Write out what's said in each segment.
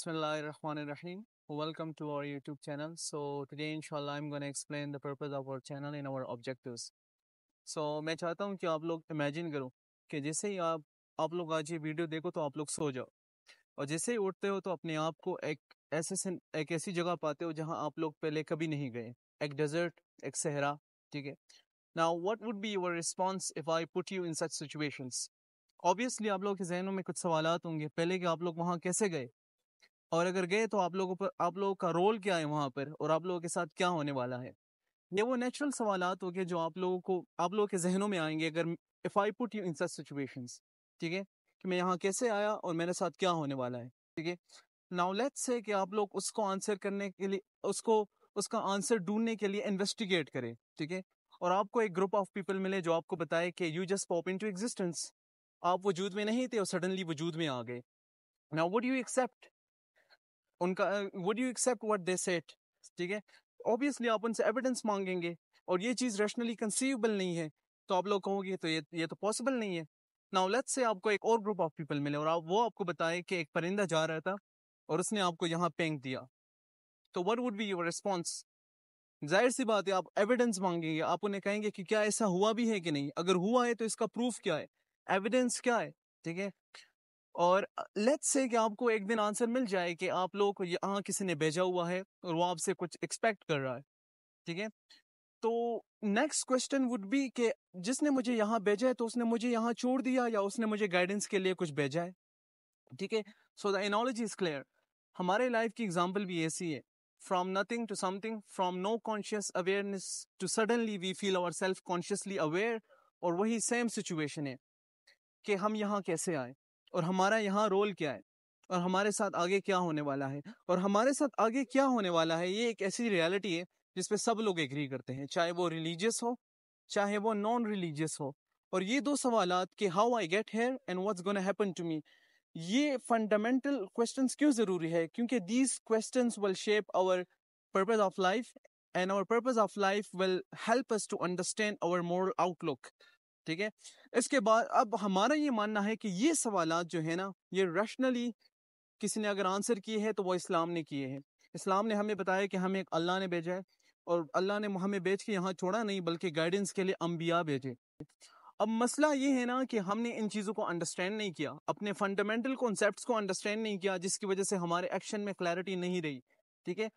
Bismillahirrahmanirrahim. Welcome to our YouTube channel. So today inshallah I'm going to explain the purpose of our channel and our objectives. So मैं चाहता हूँ कि आप लोग imagine करो कि जैसे ही आप लोग आज ये वीडियो देखो तो आप लोग सो जाओ और जैसे ही उठते हो तो अपने आप को एक ऐसी जगह पाते हो जहाँ आप लोग पहले कभी नहीं गए, एक डेजर्ट, एक सहरा, ठीक है. Now what would be your response if I put you in such situations? Obviously आप लोगों के जहनों में कुछ सवालात होंगे पहले कि आप लोग वहाँ कैसे गए, और अगर गए तो आप लोगों का रोल क्या है वहाँ पर और आप लोगों के साथ क्या होने वाला है. ये वो नेचुरल सवालात हो गए जो आप लोगों के जहनों में आएंगे अगर if I put you in such situations, ठीक है, कि मैं यहाँ कैसे आया और मेरे साथ क्या होने वाला है, ठीक है. नाउ लेट्स से कि आप लोग उसको आंसर करने के लिए उसका आंसर ढूंढने के लिए इन्वेस्टिगेट करें, ठीक है, और आपको एक ग्रुप ऑफ पीपल मिले जो आपको बताए कि you just pop into existence, आप वजूद में नहीं थे और सडनली वजूद में आ गए. Now would you accept would you accept what they said, ठीक है. ऑब्वियसली आप उनसे एविडेंस मांगेंगे और ये चीज़ रैशनली कंसीवेबल नहीं है तो आप लोग कहोगे तो ये तो पॉसिबल नहीं है. नाउ लेट्स से आपको एक और ग्रुप ऑफ पीपल मिले और वो आपको बताए कि एक परिंदा जा रहा था और उसने आपको यहाँ फेंक दिया, तो what would be your response? जाहिर सी बात है आप एविडेंस मांगेंगे, आप उन्हें कहेंगे कि क्या ऐसा हुआ भी है कि नहीं, अगर हुआ है तो इसका प्रूफ क्या है, एविडेंस क्या है, ठीक है. और लेट्स से कि आपको एक दिन आंसर मिल जाए कि आप लोगों को यहाँ किसी ने भेजा हुआ है और वो आपसे कुछ एक्सपेक्ट कर रहा है, ठीक है. तो नेक्स्ट क्वेश्चन वुड बी कि जिसने मुझे यहाँ भेजा है तो उसने मुझे यहाँ छोड़ दिया या उसने मुझे गाइडेंस के लिए कुछ भेजा है, ठीक है. So the analogy is clear. हमारे लाइफ की एग्जांपल भी ऐसी है, from nothing to something, from no conscious awareness to suddenly we feel our self consciously aware. और वही सेम सिचुएशन है कि हम यहाँ कैसे आए और हमारा यहाँ रोल क्या है और हमारे साथ आगे क्या होने वाला है. और हमारे साथ आगे क्या होने वाला है ये एक ऐसी रियलिटी है जिस पे सब लोग एग्री करते हैं, चाहे वो रिलीजियस हो चाहे वो नॉन रिलीजियस हो. और ये दो सवालात कि how I get here and what's gonna happen to me, ये फंडामेंटल क्वेश्चंस क्यों ज़रूरी है, क्योंकि these questions will shape our purpose of life and our purpose of life will help us to understand our moral outlook, ठीक है. इसके बाद अब हमारा ये मानना है कि ये सवालात जो है ना ये रैशनली किसी ने अगर आंसर किए हैं तो वो इस्लाम ने किए हैं. इस्लाम ने हमें बताया कि हमें अल्लाह ने भेजा है और अल्लाह ने हमें भेज के यहाँ छोड़ा नहीं बल्कि गाइडेंस के लिए अंबिया भेजे. अब मसला ये है ना कि हमने इन चीज़ों को अंडरस्टैंड नहीं किया, अपने फंडामेंटल कॉन्सेप्ट्स को अंडरस्टैंड नहीं किया, जिसकी वजह से हमारे एक्शन में क्लैरिटी नहीं रही, ठीक है.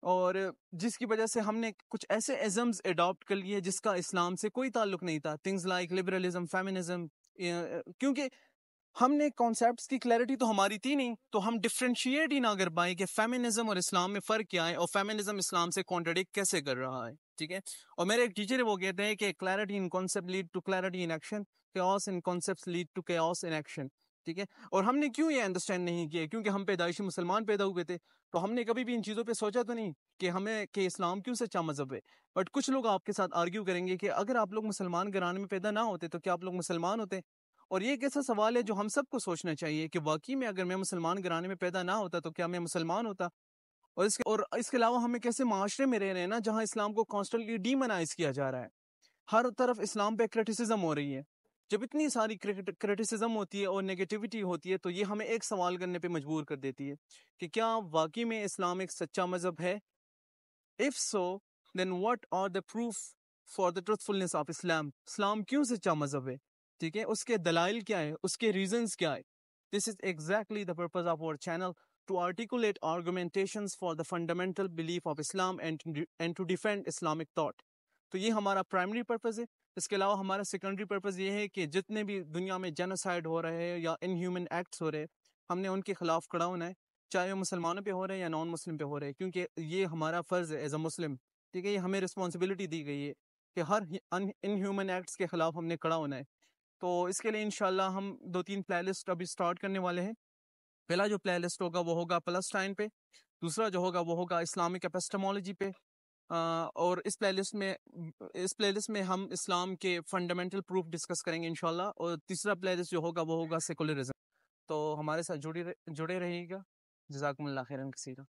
और जिसकी वजह से हमने कुछ ऐसे इज़म्स अडॉप्ट कर लिए जिसका इस्लाम से कोई ताल्लुक नहीं था, थिंग्स लाइक लिबरलिज्म, फेमिनिज्म, क्योंकि हमने कॉन्सेप्ट्स की क्लैरिटी तो हमारी थी नहीं, तो हम डिफ्रेंशिएट ही ना कर पाए कि फेमिनिज्म और इस्लाम में फ़र्क क्या है और फेमिनिज्म इस्लाम से कॉन्ट्रडिक्ट कैसे कर रहा है, ठीक है. और मेरे एक टीचर है वो कहते हैं कि clarity in concept lead to clarity in action, chaos in concepts lead to chaos in action, ठीक है. और हमने क्यों ये अंडरस्टैंड नहीं किया, क्योंकि हम पैदाइशी मुसलमान पैदा हुए थे, तो हमने कभी भी इन चीज़ों पे सोचा तो नहीं कि इस्लाम क्यों सच्चा मज़हब है. बट कुछ लोग आपके साथ आर्ग्यू करेंगे कि अगर आप लोग मुसलमान घराने में पैदा ना होते तो क्या आप लोग मुसलमान होते. और ये एक ऐसा सवाल है जो हम सबको सोचना चाहिए कि वाकई में अगर मैं मुसलमान घराने में पैदा ना होता तो क्या मैं मुसलमान होता. और इसके अलावा हमें कैसे माशरे में रह रहे हैं ना जहाँ इस्लाम को कॉन्स्टेंटली डीमोनाइज किया जा रहा है, हर तरफ इस्लाम पे क्रिटिसिज्म हो रही है. जब इतनी सारी क्रिटिसिज्म होती है और नेगेटिविटी होती है तो ये हमें एक सवाल करने पे मजबूर कर देती है कि क्या वाकई में इस्लाम एक सच्चा मज़हब है. If so then what are the proof for the truthfulness of Islam, इस्लाम क्यों सच्चा मज़हब है, ठीक है, उसके दलाइल क्या है, उसके रीजंस क्या है. This is exactly the purpose of our channel, to articulate argumentations for the fundamental belief of Islam and to defend Islamic thought. तो ये हमारा प्राइमरी पर्पस है. इसके अलावा हमारा सेकेंडरी पर्पस ये है कि जितने भी दुनिया में जेनोसाइड हो रहे हैं या इनह्यूमन एक्ट्स हो रहे हैं हमने उनके खिलाफ खड़ा होना है, चाहे वो मुसलमानों पे हो रहे हैं या नॉन मुस्लिम पे हो रहे हैं, क्योंकि ये हमारा फ़र्ज़ है एज अ मुस्लिम, ठीक है. ये हमें रिस्पॉन्सिबिलिटी दी गई है कि हर इनह्यूमन एक्ट्स के खिलाफ हमने खड़ा होना है. तो इसके लिए इंशाल्लाह हम 2-3 प्लेलिस्ट अभी स्टार्ट करने वाले हैं. पहला जो प्ले लिस्ट होगा वो होगा पैलेस्टाइन पे, दूसरा जो होगा वो होगा इस्लामिक एपिस्टेमोलॉजी पे, और इस प्लेलिस्ट में हम इस्लाम के फंडामेंटल प्रूफ डिस्कस करेंगे इंशाल्लाह. और तीसरा प्लेलिस्ट जो होगा वो होगा सेकुलरिज्म. तो हमारे साथ जुड़े रहिएगा. जज़ाकुमुल्लाह खैरन कसीरा.